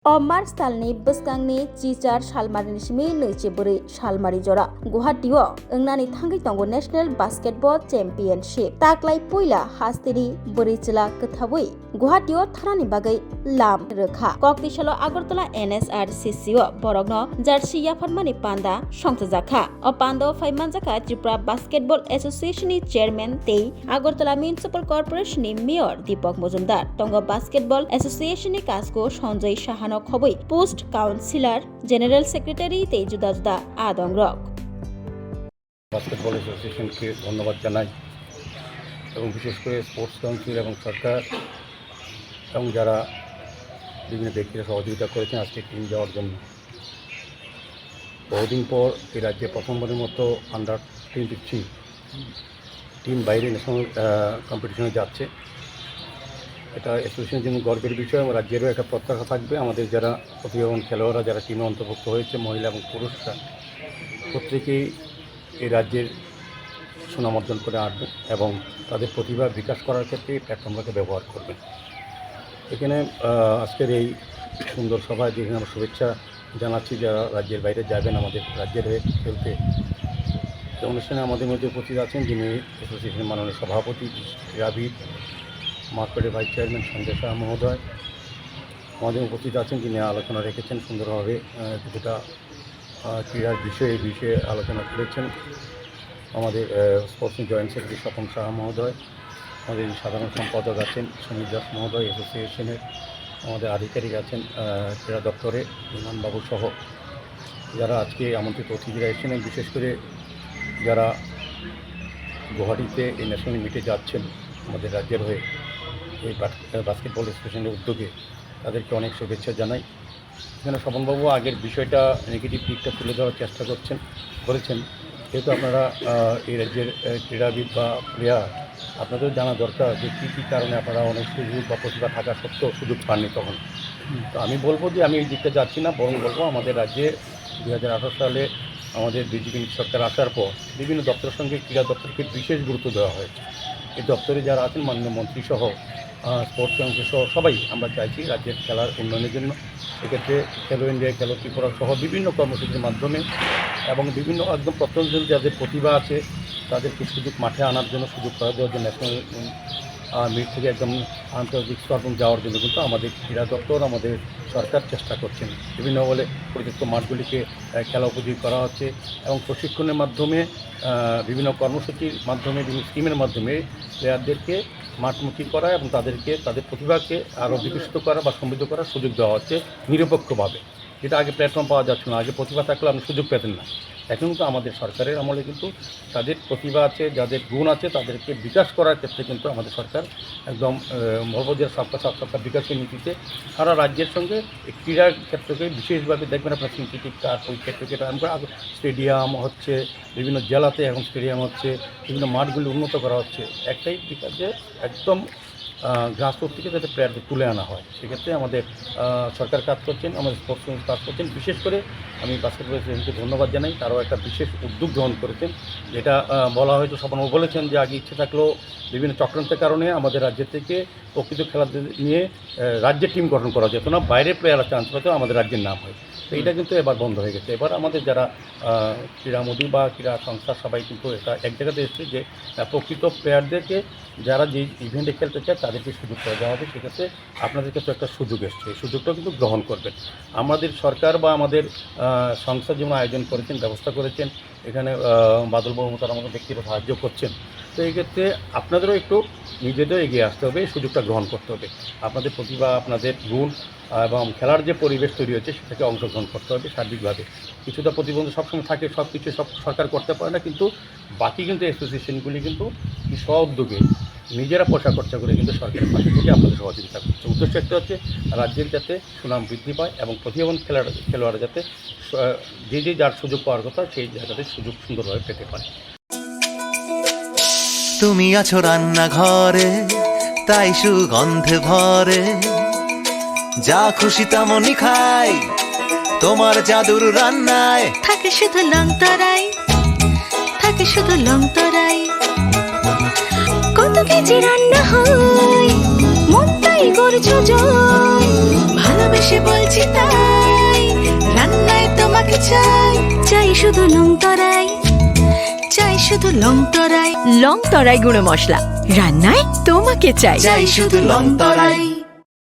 मार्च तालनि बस्कांनि चिचार सालमारिनि सिमी नैजिब्रै सालमारि जरा गुवाहाटीआव ओंनानै थांगै दंगो national basketball championship ताक्लाय पयला हास्तेरि बोरैचला कथाबै गुवाहाटीआव थानानि बागै लाम रोखा कक्तिशालो आगरतला NSRCCआव बरगनो जार्सि याफारमानि पान्दा संथजाखा पान्दा फाइमानजाखा त्रिपुरा बास्केटबल एसोसिएशननि चेयरमैन तेई आगरतला म्युनिसिपल कर्पोरेशननि मेयर दीपक मजुमदार दंगो बास्केटबल एसोसिएशननि काजको सञ्जय साहा खबै पोस्ट काउन्सिलर जनरल सेक्रेटारि ते जुदा जुदा आदंग्रक বাস্কেটবল অ্যাসোসিয়েশনকে ধন্যবাদ জানাই এবং বিশেষ করে স্পোর্টস কাউন্সিল এবং সরকার এবং যারা বিভিন্ন ব্যক্তিরা সহযোগিতা করেছেন আজকে টিম যাওয়ার জন্য। বহুদিন পর এই রাজ্যে প্রথমবারের মতো আন্ডার-23 টিম বাইরে ন্যাশনাল কম্পিটিশনে যাচ্ছে। এটা অ্যাসোসিয়েশনের জন্য গর্বের বিষয় এবং রাজ্যেরও একটা প্রত্যাশা থাকবে। আমাদের যারা প্রতিভাবান খেলোয়াড়রা যারা টিমে অন্তর্ভুক্ত হয়েছে মহিলা এবং পুরুষরা প্রত্যেকেই এই রাজ্যের সুনাম অর্জন করে আসবে এবং তাদের প্রতিভা বিকাশ করার ক্ষেত্রে প্ল্যাটফর্মটাকে ব্যবহার করবেন। এখানে আজকের এই সুন্দর সভায় যেখানে আমরা শুভেচ্ছা জানাচ্ছি যারা রাজ্যের বাইরে যাবেন আমাদের রাজ্যের হয়ে খেলতে। এই অনুষ্ঠানে আমাদের মধ্যে উপস্থিত আছেন যিনি অ্যাসোসিয়েশনের মাননীয় সভাপতি ক্রীড়াবিদ মার্কেটের ভাইস চেয়ারম্যান সঞ্জয় শাহ মহোদয়। আমাদের উপস্থিত আছেন যিনি আলোচনা রেখেছেন সুন্দরভাবে কিছুটা ক্রীড়ার বিষয়ে আলোচনা করেছেন আমাদের sports joint secretary Swapan Shah মহোদয়। আমাদের সাধারণ সম্পাদক আছেন সমীর দাস মহোদয় অ্যাসোসিয়েশনের। আমাদের আধিকারিক আছেন ক্রীড়া দপ্তরে বিমানবাবু সহ যারা আজকে আমন্ত্রিত অতিথিরা এসেছেন। বিশেষ করে যারা গুয়াহাটিতে এই ন্যাশনাল মিটে যাচ্ছেন আমাদের রাজ্যের হয়ে এই বাস্কেটবল অ্যাসোসিয়েশনের উদ্যোগে তাদেরকে অনেক শুভেচ্ছা জানাই। এখানে স্বপনবাবু আগের বিষয়টা নেগেটিভ দিকটা তুলে ধরার চেষ্টা করেছেন। যেহেতু আপনারা এই রাজ্যের ক্রীড়াবিদ বা প্লেয়ার আপনাদের জানা দরকার যে কী কারণে আপনারা অনেক সুযোগ বা প্রতিভা থাকা সত্ত্বেও সুযোগ পাননি তখন। তো আমি বলবো যে আমি এই দিকটা যাচ্ছি না, বরং বলবো আমাদের রাজ্যে 2018 সালে আমাদের বিজেপি সরকার আসার পর বিভিন্ন দপ্তরের সঙ্গে ক্রীড়া দপ্তরকে বিশেষ গুরুত্ব দেওয়া হয়েছে। এই দপ্তরে যারা আছেন মাননীয় মন্ত্রী সহ স্পোর্টস কাউন্সিল সহ সবাই আমরা চাইছি রাজ্যের খেলার উন্নয়নের জন্য। সেক্ষেত্রে খেলো ইন্ডিয়া, খেলো ত্রিপুরা সহ বিভিন্ন কর্মসূচির মাধ্যমে এবং বিভিন্ন একদম প্রত্যন্ত যাদের প্রতিভা আছে তাদেরকে সুযোগ মাঠে আনার জন্য সুযোগ করে দেওয়ার জন্য ন্যাশনাল মিট থেকে একদম আন্তর্জাতিক স্তর যাওয়ার জন্য কিন্তু আমাদের ক্রীড়া দপ্তর আমাদের সরকার চেষ্টা করছেন। বিভিন্ন বলে পরিত্যক্ত মাঠগুলিকে খেলা উপযোগী করা হচ্ছে এবং প্রশিক্ষণের মাধ্যমে বিভিন্ন কর্মসূচির মাধ্যমে বিভিন্ন স্কিমের মাধ্যমে প্লেয়ারদেরকে মাঠমুখী করা এবং তাদেরকে তাদের প্রতিভাকে আরও বিকশিত করা বা সমৃদ্ধ করার সুযোগ দেওয়া হচ্ছে নিরপেক্ষভাবে। যেটা আগে প্ল্যাটফর্ম পাওয়া যাচ্ছে না, আগে প্রতিভা থাকলে আপনি সুযোগ পেতেন না। এখন কিন্তু আমাদের সরকারের আমলে কিন্তু তাদের প্রতিভা আছে, যাদের গুণ আছে তাদেরকে বিকাশ করার ক্ষেত্রে কিন্তু আমাদের সরকার একদম মহবদের সবকা বিকাশের নীতিতে সারা রাজ্যের সঙ্গে ক্রীড়ার ক্ষেত্রকে বিশেষভাবে দেখবেন আপনার সিনথেটিক কার্ড ওই ক্ষেত্রকে স্টেডিয়াম হচ্ছে, বিভিন্ন জেলাতে এখন স্টেডিয়াম হচ্ছে, বিভিন্ন মাঠগুলি উন্নত করা হচ্ছে। একটাই বিকাশ যে একদম গ্রাসরুট থেকে যাতে প্লেয়ারদের তুলে আনা হয়। সেক্ষেত্রে আমাদের সরকার কাজ করছেন, আমাদের স্পোর্টস কাজ করছেন। বিশেষ করে আমি বাস্কেটবল অ্যাসোসিয়েশনকে ধন্যবাদ জানাই, তারাও একটা বিশেষ উদ্যোগ গ্রহণ করেছেন। যেটা বলা হয়তো স্বপনবাবু বলেছেন যে আগে ইচ্ছে থাকলেও বিভিন্ন চক্রান্তের কারণে আমাদের রাজ্য থেকে প্রকৃত খেলাধুলা নিয়ে রাজ্যের টিম গঠন করা যেত না, বাইরে প্লেয়াররা চান্স পেতেও আমাদের রাজ্যের নাম হয়। তো এটা কিন্তু এবার বন্ধ হয়ে গেছে। এবার আমাদের যারা ক্রীড়ামোদী বা ক্রীড়া সংস্থা সবাই কিন্তু এটা এক জায়গাতে এসেছে যে প্রকৃত প্লেয়ারদেরকে যারা যে ইভেন্টে খেলতে চায় তাদেরকে সুযোগ করে দেওয়া হবে। সেক্ষেত্রে আপনাদের কাছে একটা সুযোগ এসছে, এই সুযোগটাও কিন্তু গ্রহণ করবেন। আমাদের সরকার বা আমাদের সংস্থা যেমন আয়োজন করেছেন, ব্যবস্থা করেছেন, এখানে বাদলবাবু তারা আমাদের ব্যক্তিরা সাহায্য করছেন। তো এই ক্ষেত্রে আপনাদেরও একটু নিজেদের এগিয়ে আসতে হবে, এই সুযোগটা গ্রহণ করতে হবে। আপনাদের প্রতিভা, আপনাদের গুণ এবং খেলার যে পরিবেশ তৈরি হচ্ছে সেটাকে অংশগ্রহণ করতে হবে সার্বিকভাবে। কিছুটা প্রতিবন্ধক সবসময় থাকে, সব কিছু সব সরকার করতে পারে না, কিন্তু বাকি কিন্তু অ্যাসোসিয়েশনগুলি কিন্তু স্ব উদ্যোগে নিজেরা পয়সা খরচা করে কিন্তু সরকারের পাশে থেকে আপনাদের সহযোগিতা করছে। উদ্দেশ্য একটা হচ্ছে রাজ্যের যাতে সুনাম বৃদ্ধি পায় এবং প্রতিভাবান খেলোয়াড়রা যাতে যে যার সুযোগ পাওয়ার কথা সেই জায়গাতে সুযোগ সুন্দরভাবে পেতে পারে। তুমি আছো রান্নাঘরে তাই সুগন্ধে ভরে, যা খুশি তেমনই খাই তোমার জাদুর রান্নায়। থাকে শুধু লং তরাই, থাকে শুধু লং তরাই, কত কেজি রান্না হয় মন তাই তুমি করছো জয়, ভালোবেসে বলছি তাই, রান্নায় তোমাকে চাই, চাই শুধু লং তরাই, চাই শুধু লং তরাই, লং তরাই গুঁড়ো মশলা, রান্নায় তোমাকে চাই। চাই শুধু লং তরাই।